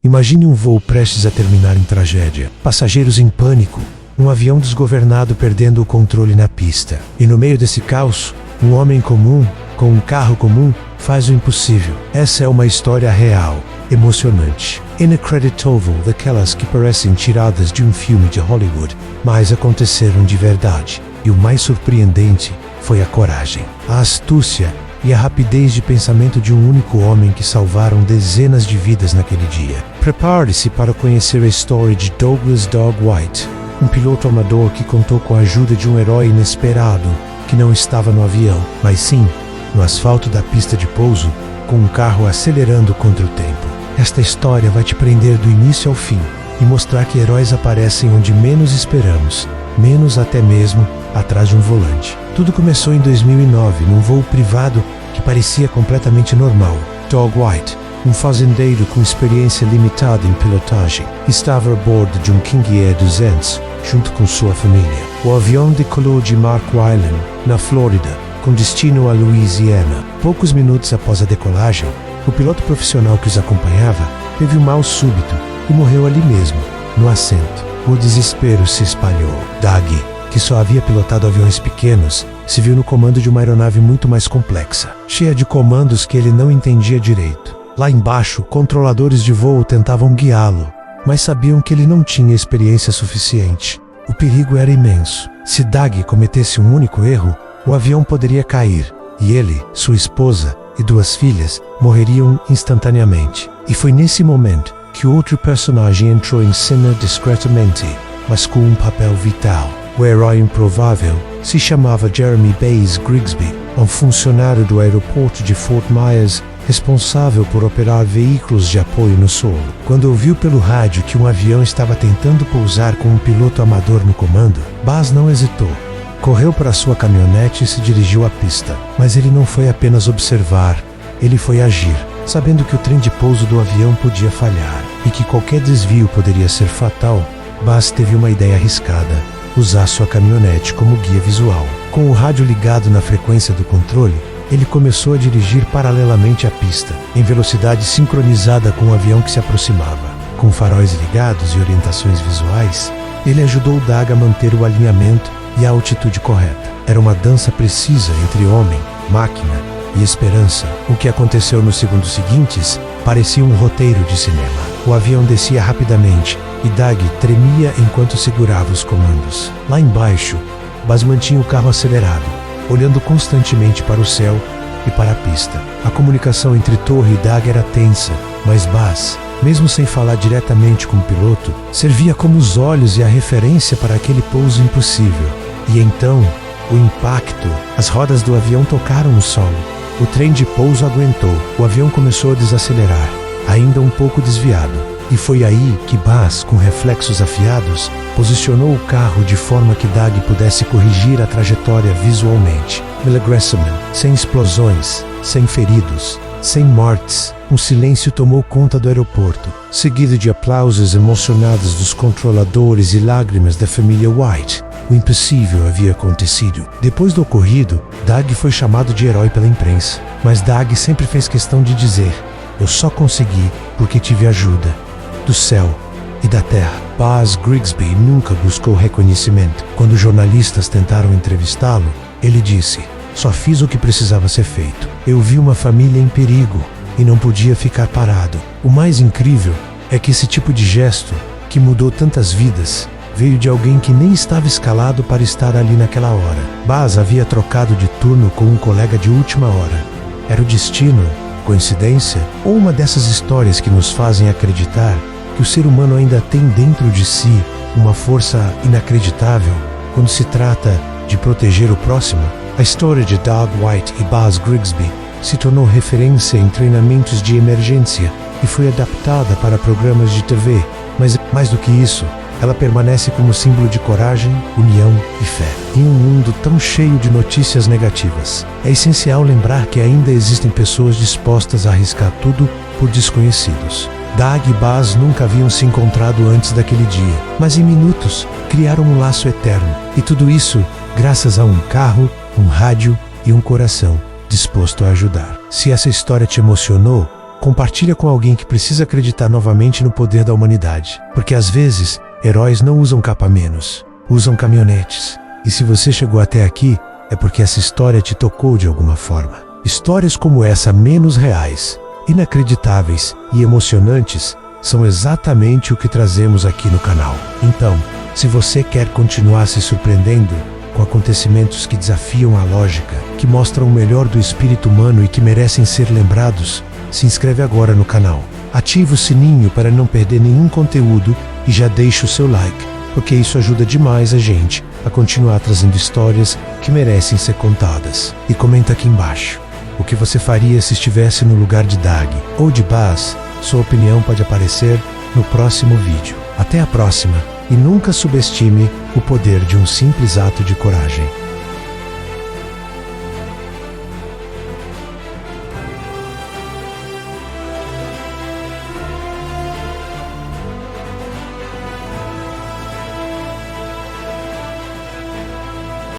Imagine um voo prestes a terminar em tragédia, passageiros em pânico, um avião desgovernado perdendo o controle na pista. E no meio desse caos, um homem comum, com um carro comum, faz o impossível. Essa é uma história real, emocionante, inacreditável, daquelas que parecem tiradas de um filme de Hollywood, mas aconteceram de verdade. E o mais surpreendente foi a coragem, a astúcia e a rapidez de pensamento de um único homem que salvaram dezenas de vidas naquele dia. Prepare-se para conhecer a história de Douglas "Dog" White, um piloto amador que contou com a ajuda de um herói inesperado que não estava no avião, mas sim no asfalto da pista de pouso, com um carro acelerando contra o tempo. Esta história vai te prender do início ao fim e mostrar que heróis aparecem onde menos esperamos, menos até mesmo atrás de um volante. Tudo começou em 2009, num voo privado que parecia completamente normal. Doug White, um fazendeiro com experiência limitada em pilotagem, estava a bordo de um King Air 200, junto com sua família. O avião decolou de Mark Island, na Flórida, com destino a Louisiana. Poucos minutos após a decolagem, o piloto profissional que os acompanhava teve um mal súbito e morreu ali mesmo, no assento. O desespero se espalhou. Doug, que só havia pilotado aviões pequenos, se viu no comando de uma aeronave muito mais complexa, cheia de comandos que ele não entendia direito. Lá embaixo, controladores de voo tentavam guiá-lo, mas sabiam que ele não tinha experiência suficiente. O perigo era imenso. Se Doug cometesse um único erro, o avião poderia cair, e ele, sua esposa e 2 filhas morreriam instantaneamente. E foi nesse momento que outro personagem entrou em cena discretamente, mas com um papel vital. O herói improvável se chamava Jeremy Bays Grigsby, um funcionário do aeroporto de Fort Myers, responsável por operar veículos de apoio no solo. Quando ouviu pelo rádio que um avião estava tentando pousar com um piloto amador no comando, Baz não hesitou. Correu para sua caminhonete e se dirigiu à pista. Mas ele não foi apenas observar, ele foi agir, sabendo que o trem de pouso do avião podia falhar e que qualquer desvio poderia ser fatal. Baz teve uma ideia arriscada: usar sua caminhonete como guia visual. Com o rádio ligado na frequência do controle, ele começou a dirigir paralelamente à pista, em velocidade sincronizada com o avião que se aproximava. Com faróis ligados e orientações visuais, ele ajudou Doug a manter o alinhamento e a altitude correta. Era uma dança precisa entre homem, máquina e esperança. O que aconteceu nos segundos seguintes parecia um roteiro de cinema. O avião descia rapidamente e Doug tremia enquanto segurava os comandos. Lá embaixo, Baz mantinha o carro acelerado, olhando constantemente para o céu e para a pista. A comunicação entre torre e Doug era tensa, mas Baz, mesmo sem falar diretamente com o piloto, servia como os olhos e a referência para aquele pouso impossível. E então, o impacto. As rodas do avião tocaram o solo. O trem de pouso aguentou. O avião começou a desacelerar, ainda um pouco desviado. E foi aí que Baz, com reflexos afiados, posicionou o carro de forma que Doug pudesse corrigir a trajetória visualmente. Milagresseman, sem explosões, sem feridos, sem mortes, um silêncio tomou conta do aeroporto, seguido de aplausos emocionados dos controladores e lágrimas da família White. O impossível havia acontecido. Depois do ocorrido, Doug foi chamado de herói pela imprensa. Mas Doug sempre fez questão de dizer: eu só consegui porque tive ajuda do céu e da terra. Baz Grigsby nunca buscou reconhecimento. Quando jornalistas tentaram entrevistá-lo, ele disse: só fiz o que precisava ser feito. Eu vi uma família em perigo e não podia ficar parado. O mais incrível é que esse tipo de gesto, que mudou tantas vidas, veio de alguém que nem estava escalado para estar ali naquela hora. Baz havia trocado de turno com um colega de última hora. Era o destino, coincidência, ou uma dessas histórias que nos fazem acreditar que o ser humano ainda tem dentro de si uma força inacreditável quando se trata de proteger o próximo? A história de Doug White e Baz Grigsby se tornou referência em treinamentos de emergência e foi adaptada para programas de TV, mas mais do que isso, ela permanece como símbolo de coragem, união e fé. Em um mundo tão cheio de notícias negativas, é essencial lembrar que ainda existem pessoas dispostas a arriscar tudo por desconhecidos. Doug e Baz nunca haviam se encontrado antes daquele dia, mas em minutos criaram um laço eterno. E tudo isso graças a um carro, um rádio e um coração disposto a ajudar. Se essa história te emocionou, Compartilha com alguém que precisa acreditar novamente no poder da humanidade. Porque às vezes, heróis não usam capa-menos, usam caminhonetes. E se você chegou até aqui, é porque essa história te tocou de alguma forma. Histórias como essa, menos reais, inacreditáveis e emocionantes, são exatamente o que trazemos aqui no canal. Então, se você quer continuar se surpreendendo com acontecimentos que desafiam a lógica, que mostram o melhor do espírito humano e que merecem ser lembrados, se inscreve agora no canal. Ative o sininho para não perder nenhum conteúdo e já deixe o seu like, porque isso ajuda demais a gente a continuar trazendo histórias que merecem ser contadas. E comenta aqui embaixo o que você faria se estivesse no lugar de Dag ou de Baz. Sua opinião pode aparecer no próximo vídeo. Até a próxima, e nunca subestime o poder de um simples ato de coragem.